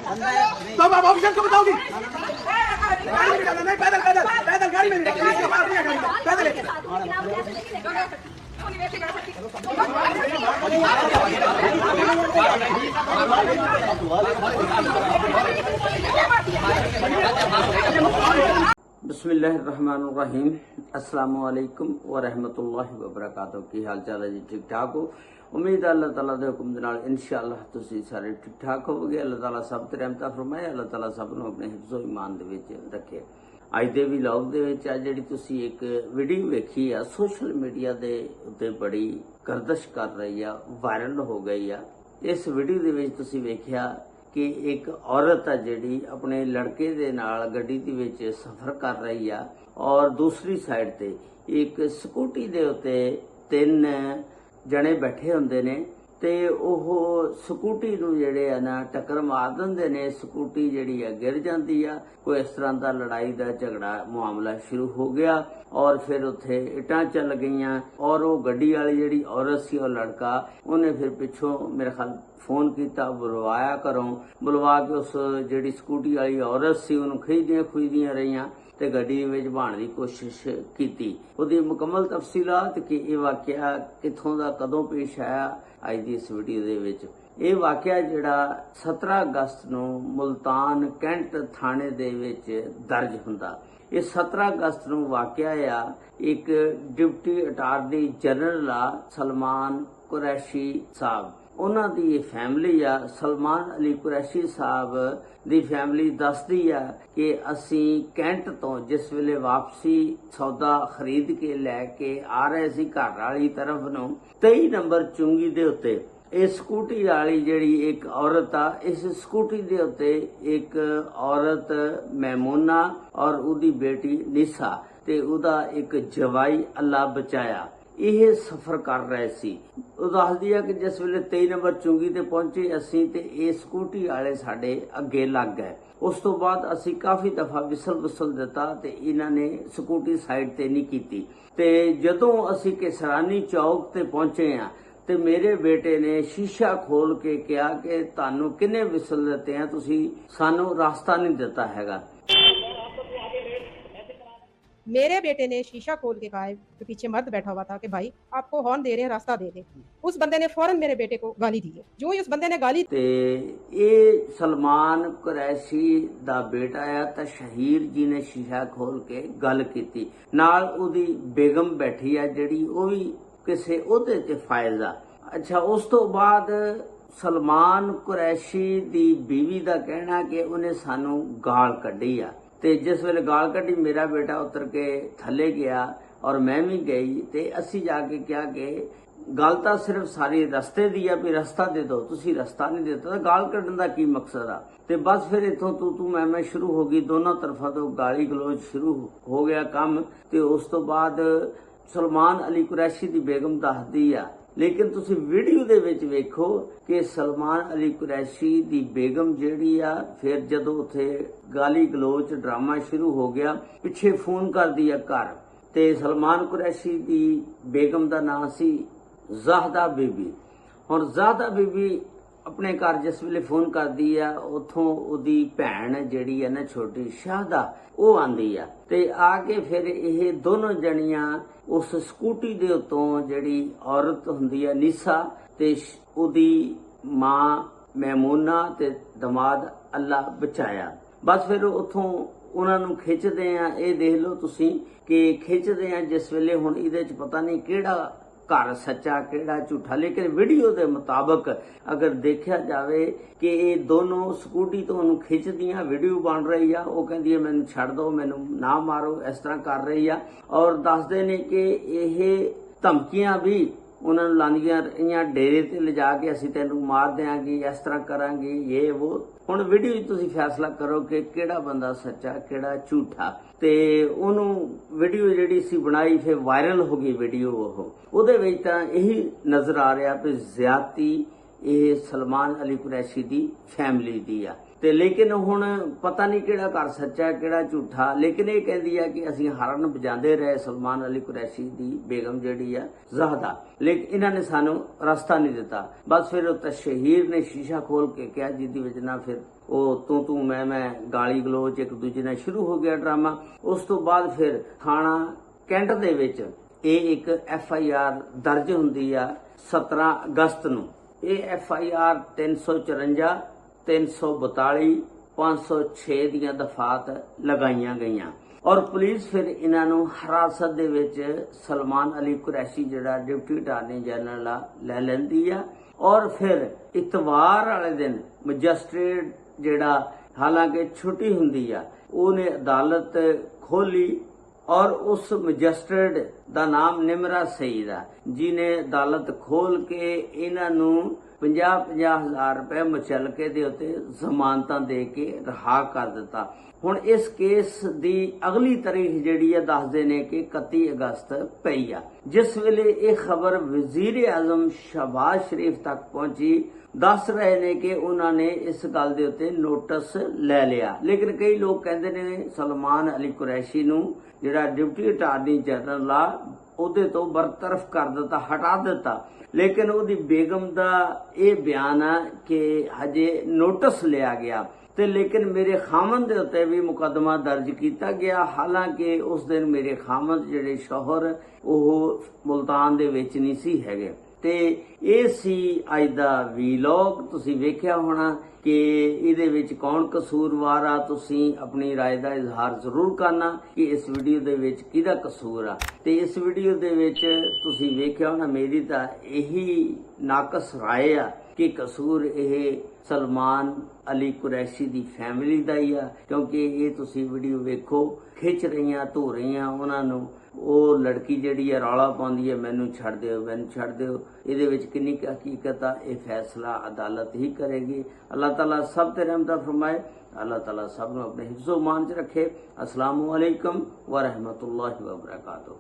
तो अब ऑफिसर को बताओगी गाड़ी में जाना नहीं, पैदल पैदल पैदल गाड़ी में पैदल लेके बिस्मिल्लाहिर्रहमानिर्रहीम। अस्सलामु अलैकुम व रहमतुल्लाहि व बरकातहू। की हाल चाल है जी? ठीक ठाक हो? उम्मीद है अल्लाह ताला दे हुक्म दे नाल इंशाअल्लाह तुसीं सारे ठीक ठाक होवोगे। अल्लाह ताला सब ते रहमतां फरमाए। अल्लाह ताला सब नूं अपने हिफ्ज़ो ईमान दे विच रखे। अज दे व्लॉग दे विच आ जिहड़ी तुसीं एक वीडियो वेखी आ, सोशल मीडिया दे उत्ते बड़ी गर्दिश कर रही आ, वायरल हो गई आ। इस वीडियो दे विच तुसीं वेखिआ कि एक औरत है जिहड़ी अपने लड़के दे नाल गड्डी दे विच सफर कर रही आ और दूसरी साइड ते एक स्कूटी दे उत्ते 3 जने बैठे हुंदे ने ते ओह स्कूटी नूं जिहड़े आ ना टक्कर मार दिंदे ने। स्कूटी जिहड़ी आ गिर जांदी आ। कोई इस तरह दा लड़ाई दा झगड़ा मामला शुरू हो गया और फिर उत्थे इटां चल गईयां और वो गड्डी वाली जिहड़ी औरत सी और लड़का उन्हें फिर पिछों मेरे ख्याल फोन किया, बुलवाया घरों, बुलवा के उस जिहड़ी स्कूटी वाली औरत सी उन्होंने खुईदियां रहियां ते गड्डी विच बहाण दी कोशिश की। उहदी मुकम्मल तफसीलात कि यह वाकया कित्थों दा कदों पेश आया अज दी इस वीडियो दे विच। यह वाकया जिहड़ा 17 अगस्त नूं मुल्तान कैंट थाणे दे विच दर्ज हुंदा। ये 17 अगस्त नूं वाकया आ। एक डिप्टी अटारनी जनरल आ सलमान कुरैशी साहब, उन्हां दी ये फैमिली आ। सलमान अली कुरैशी साहब दी फैमिली दसदी आ कि असीं कैंट तो जिस वेले वापसी सौदा खरीद के लैके आ रहे सी घर वाली तरफ नूं 23 नंबर चुंगी दे उत्ते इस स्कूटी वाली जिहड़ी एक औरत आ, इस स्कूटी दे उत्ते एक औरत मैमूना और उहदी बेटी निसा ते उहदा एक जवाई अल्लाह बचाया यह सफर कर रहे सी। दसदी है कि जिस वेले 23 नंबर चुंगी ते पहुंचे असीं ते ये स्कूटी वाले साडे अगे लग गए। उस तो बाद असीं काफी दफा विसल दिता ते इन्हां ने स्कूटी साइड ते नहीं कीती ते जदों असीं किसरानी चौक ते पहुंचे आ ते मेरे बेटे ने शीशा खोल के कहा कि तुहानू किन्ने विसल दिते हैं, तुसीं सानू रास्ता नहीं दिता हैगा। मेरे बेटे ने शीशा खोल के कहा कि पीछे मर्द बैठा हुआ था कि भाई आपको हॉर्न दे रहे हैं, रास्ता दे दे। उस बंदे ने फौरन मेरे बेटे को गाली दी है। जो ही उस बंदे ने गाली ते ये सलमान कुरैशी दा बेटा है तो शहीर जी ने शीशा खोल के गल की। नाल उदी बेगम बैठी है जिहड़ी वो भी किसे ओहदे ते फायज आ। अच्छा, उस तो बाद सलमान कुरैशी दी बीवी दा कहना कि उन्हें सानू गाल कड्ढी आ ते जिस वेले गाल कड्ढी मेरा बेटा उतर के थले गया और मैं भी गई ते असी जाके क्या कि गल तां सिर्फ सारी रस्ते दी आ भी रस्ता दे दो, तुसी रस्ता नहीं देता तो गाल कड्ढन दा की मकसद आ। ते बस फिर इथों तू मैं शुरू हो गई, दोनों तरफा तो गाली गलोच शुरू हो गया काम। ते उस तो बाद सलमान अली कुरैशी दी बेगम दसदी आ, लेकिन तुसी वीडियो दे विच वेखो कि सलमान अली कुरैशी दी बेगम जिहड़ी आ फिर जदों उत्थे गाली गलोच ड्रामा शुरू हो गया पिछे फोन कर दिया घर ते सलमान कुरैशी दी बेगम दा नाम सी ज़ाहदा बीबी। हुण ज़ाहदा बीबी अपने घर जिस वेले फोन कर दी आ उथों उहदी भैण जिहड़ी है ना छोटी शाहदा वो आंदी आ ते आके फिर ये दोनों जणियां उस स्कूटी दे उत्तों जिहड़ी औरत हुंदी है निसा ते उहदी मां मैमूना ते दमाद अल्लाह बचाया। बस फिर उथों उन्हां नूं खिचदे आ। ये देख लो तुसीं कि खिचदे आ जिस वेले हुण इहदे च पता नहीं किहड़ा घर सच्चा किहड़ा झूठा, लेकिन वीडियो के मुताबिक अगर देखा जाए कि ये दोनों स्कूटी तो उन्होंने खिंचदियां वीडियो बन रही है, वो कहती है मैनू छड़ दो, मैनू ना मारो, इस तरह कर रही है और दसदे ने कि यह धमकियां भी उन्होंने लांदियां रहियां डेरे ते ले जाके असीं तैनू मार देंगे, इस तरह करांगे, ये वो। हुण वीडियो तुसीं फैसला करो कि किहड़ा बंदा सच्चा किहड़ा झूठा। ते ओनू वीडियो जिहड़ी सी बनाई फिर वायरल हो गई वीडियो। ਉਹਦੇ ਵਿੱਚ ਤਾਂ ਇਹੀ ਨਜ਼ਰ ਆ ਰਿਹਾ ਕਿ ਜ਼ਿਆਦਤੀ ਇਹ सलमान अली कुरैशी दी फैमिली दी आ। ਤੇ ਲੇਕਿਨ ਹੁਣ ਪਤਾ ਨਹੀਂ ਕਿਹੜਾ ਘਰ ਸੱਚਾ ਕਿਹੜਾ ਝੂਠਾ। ਲੇਕਿਨ ਇਹ ਕਹਿੰਦੀ ਆ ਕਿ ਅਸੀਂ ਹਾਰਨ ਵਜਾਉਂਦੇ ਰਹੇ ਸਲਮਾਨ ਅਲੀ ਕੁਰੈਸ਼ੀ ਦੀ ਬੇਗਮ ਜਿਹੜੀ ਆ ਜ਼ਹਦਾ, ਲੇਕਿਨ ਇਹਨਾਂ ਨੇ ਸਾਨੂੰ ਰਸਤਾ ਨਹੀਂ ਦਿੱਤਾ। ਬਸ ਫਿਰ ਉਹ ਤਸ਼ਹੀਰ ਨੇ ਸ਼ੀਸ਼ਾ ਖੋਲ ਕੇ ਕਿਹਾ, ਜਿਹਦੀ ਵਜ੍ਹਾ ਨਾਲ ਫਿਰ ਉਹ ਤੂੰ ਮੈਂ ਗਾਲੀ ਗਲੋਚ ਇੱਕ ਦੂਜੇ ਨਾਲ ਸ਼ੁਰੂ ਹੋ ਗਿਆ ਡਰਾਮਾ। ਉਸ ਤੋਂ ਬਾਅਦ ਫਿਰ ਥਾਣਾ ਕੈਂਟ ਦੇ ਵਿੱਚ ਇਹ ਇੱਕ FIR ਦਰਜ ਹੁੰਦੀ ਆ 17 ਅਗਸਤ ਨੂੰ। ਇਹ FIR 354, 342, 506 ਦੀਆਂ ਦਫਾਤ ਲਗਾਈਆਂ ਗਈਆਂ ਔਰ ਪੁਲਿਸ ਫਿਰ ਇਹਨਾਂ ਨੂੰ ਹਿਰਾਸਤ ਦੇ ਵਿੱਚ ਸਲਮਾਨ ਅਲੀ ਕੁਰੈਸ਼ੀ ਜਿਹੜਾ ਡਿਪਟੀ ਅਟਾਰਨੀ ਜਨਰਲ ਆ ਲੈ ਲੈਂਦੀ ਆ। ਔਰ ਫਿਰ ਇਤਵਾਰ ਵਾਲੇ ਦਿਨ ਮੈਜਿਸਟ੍ਰੇਟ ਜਿਹੜਾ ਹਾਲਾਂਕਿ ਛੁੱਟੀ ਹੁੰਦੀ ਆ, ਉਹਨੇ ਅਦਾਲਤ ਖੋਲੀ ਔਰ ਉਸ ਮੈਜਿਸਟ੍ਰੇਟ ਦਾ ਨਾਮ ਨਿਮਰਾ ਸਈਦ ਆ, ਜਿਹਨੇ ਅਦਾਲਤ ਖੋਲ ਕੇ ਇਹਨਾਂ ਨੂੰ 50,000 ਰੁਪਏ ਮੁਚਲਕੇ ਦੇ ਉੱਤੇ ਜ਼ਮਾਨਤਾਂ ਦੇ ਕੇ ਰਿਹਾ ਕਰ ਦਿੱਤਾ। ਹੁਣ ਇਸ ਕੇਸ ਦੀ ਅਗਲੀ ਤਾਰੀਖ ਜਿਹੜੀ ਹੈ ਦੱਸਦੇ ਨੇ ਕਿ 31 ਅਗਸਤ ਪਈ ਆ। ਜਿਸ ਵੇਲੇ ਇਹ ਖਬਰ ਵਜ਼ੀਰ ਆਜ਼ਮ ਸ਼ਹਬਾਜ਼ ਸ਼ਰੀਫ ਤੱਕ ਪਹੁੰਚੀ, ਦੱਸ ਰਹੇ ਨੇ ਕਿ ਉਹਨਾਂ ਨੇ ਇਸ ਗੱਲ ਦੇ ਉੱਤੇ ਨੋਟਿਸ ਲੈ ਲਿਆ। ਲੇਕਿਨ ਕਈ ਲੋਕ ਕਹਿੰਦੇ ਨੇ ਸਲਮਾਨ ਅਲੀ ਕੁਰੈਸ਼ੀ ਨੂੰ ਜਿਹੜਾ ਡਿਪਟੀ ਅਟਾਰਨੀ ਜਨਰਲ ਆ ਉਹਦੇ ਤੋਂ ਬਰਤਰਫ ਕਰ ਦਿੱਤਾ, ਹਟਾ ਦਿੱਤਾ। ਲੇਕਿਨ ਉਹਦੀ ਬੇਗਮ ਦਾ ਇਹ ਬਿਆਨ ਆ ਕਿ ਹਜੇ ਨੋਟਿਸ ਲਿਆ ਗਿਆ ਤੇ ਲੇਕਿਨ ਮੇਰੇ ਖਾਮਨ ਦੇ ਉੱਤੇ ਵੀ ਮੁਕੱਦਮਾ ਦਰਜ ਕੀਤਾ ਗਿਆ। ਹਾਲਾਂਕਿ ਉਸ ਦਿਨ ਮੇਰੇ ਖਾਮਨ ਜਿਹੜੇ ਸ਼ੌਹਰ ਉਹ ਮੁਲਤਾਨ ਦੇ ਵਿੱਚ ਨਹੀਂ ਸੀ ਹੈਗੇ। ਤੇ ਇਹ ਸੀ ਅੱਜ ਦਾ ਵੀਲੌਗ। ਤੁਸੀਂ ਵੇਖਿਆ ਹੋਣਾ ਕਿ ਇਹਦੇ ਵਿੱਚ ਕੌਣ ਕਸੂਰਵਾਰ ਆ। ਤੁਸੀਂ ਆਪਣੀ ਰਾਏ ਦਾ ਇਜ਼ਹਾਰ ਜ਼ਰੂਰ ਕਰਨਾ ਕਿ ਇਸ ਵੀਡੀਓ ਦੇ ਵਿੱਚ ਕਿਹਦਾ ਕਸੂਰ ਆ। ਤੇ ਇਸ ਵੀਡੀਓ ਦੇ ਵਿੱਚ ਤੁਸੀਂ ਵੇਖਿਆ ਹੋਣਾ ਮੇਰੀ ਤਾਂ ਇਹੀ ਨਾਕਸ ਰਾਏ ਆ ਕਿ ਕਸੂਰ ਇਹ ਸਲਮਾਨ ਅਲੀ ਕੁਰੈਸ਼ੀ ਦੀ ਫੈਮਿਲੀ ਦਾ ਹੀ ਆ, ਕਿਉਂਕਿ ਇਹ ਤੁਸੀਂ ਵੀਡੀਓ ਵੇਖੋ ਖਿੱਚ ਰਹੀਆਂ ਧੋ ਰਹੀਆਂ ਉਹਨਾਂ ਨੂੰ। ਉਹ ਲੜਕੀ ਜਿਹੜੀ ਹੈ ਰੌਲਾ ਪਾਉਂਦੀ ਹੈ ਮੈਨੂੰ ਛੱਡ ਦਿਓ ਮੈਨੂੰ ਛੱਡ ਦਿਓ। ਇਹਦੇ ਵਿੱਚ ਕਿੰਨੀ ਕੁ ਹਕੀਕਤ ਆ ਇਹ ਫੈਸਲਾ ਅਦਾਲਤ ਹੀ ਕਰੇਗੀ। ਅੱਲਾਹ ਤਾਲਾ ਸਭ ਤੇ ਰਹਿਮਤ ਫਰਮਾਏ। ਅੱਲਾਹ ਤਾਲਾ ਸਭ ਨੂੰ ਆਪਣੇ ਹਿਫਜ਼ੋ ਮਾਨ ਚ ਰੱਖੇ। अस्सलामु अलैकुम व रहमतुल्लाहि व बरकातुहू।